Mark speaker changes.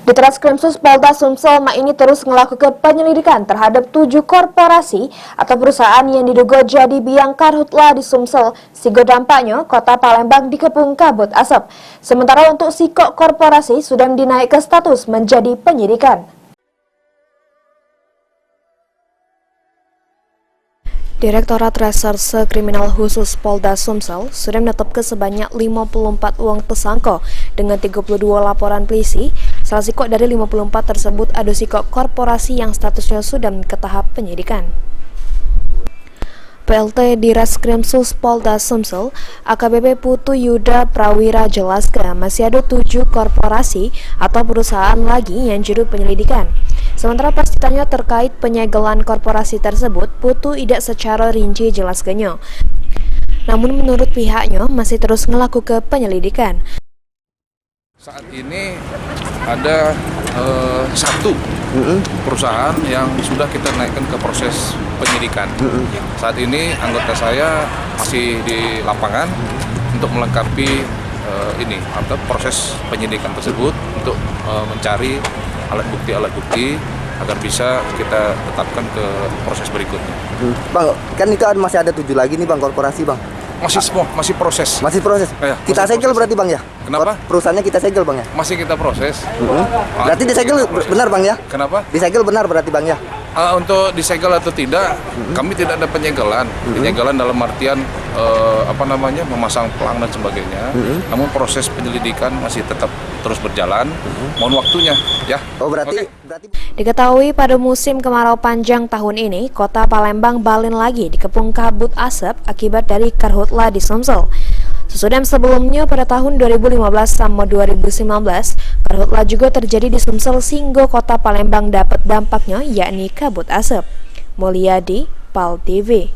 Speaker 1: Di Treskrimsus Polda Sumsel ini terus melakukan penyelidikan terhadap 7 korporasi atau perusahaan yang diduga jadi biang karhutla di Sumsel, sehingga dampaknya kota Palembang dikepung kabut asap. Sementara untuk sikok korporasi sudah dinaik ke status menjadi penyidikan. Direktorat Reserse Kriminal Khusus Polda Sumsel sudah menetapkan sebanyak 54 uang tersangka dengan 32 laporan polisi. Salah sikok dari 54 tersebut ada sikok korporasi yang statusnya sudah ke tahap penyidikan. PLT di Reskrimsus Polda Sumsel, AKBP Putu Yuda Prawira jelaskan masih ada 7 korporasi atau perusahaan lagi yang juru penyelidikan. Sementara pas ditanya terkait penyegelan korporasi tersebut, Putu tidak secara rinci jelaskannya. Namun menurut pihaknya masih terus melakukan penyelidikan.
Speaker 2: Saat ini ada satu perusahaan yang sudah kita naikkan ke proses penyidikan. Saat ini anggota saya masih di lapangan untuk melengkapi proses penyidikan tersebut untuk mencari alat bukti agar bisa kita tetapkan ke proses berikutnya.
Speaker 3: Bang, kan itu masih ada 7 lagi nih Bang, korporasi Bang.
Speaker 2: Masih proses.
Speaker 3: Masih proses?
Speaker 2: Ya,
Speaker 3: kita segel berarti Bang ya?
Speaker 2: Kenapa?
Speaker 3: Perusahaannya kita segel Bang ya?
Speaker 2: Masih kita proses.
Speaker 3: Berarti disegel benar Bang ya?
Speaker 2: Kenapa?
Speaker 3: Disegel benar berarti Bang ya?
Speaker 2: Untuk disegel atau tidak, kami tidak ada penyegelan. Penyegelan dalam artian memasang pelang dan sebagainya. Namun proses penyelidikan masih tetap terus berjalan. Mohon waktunya, ya.
Speaker 3: Oh berarti.
Speaker 1: Diketahui pada musim kemarau panjang tahun ini, kota Palembang balen lagi dikepung kabut asap akibat dari karhutla di Sumsel. Sesudah sebelumnya pada tahun 2015 sama 2019, karhutla juga terjadi di Sumsel sehingga kota Palembang dapat dampaknya yakni kabut asap. Mulyadi, PAL TV.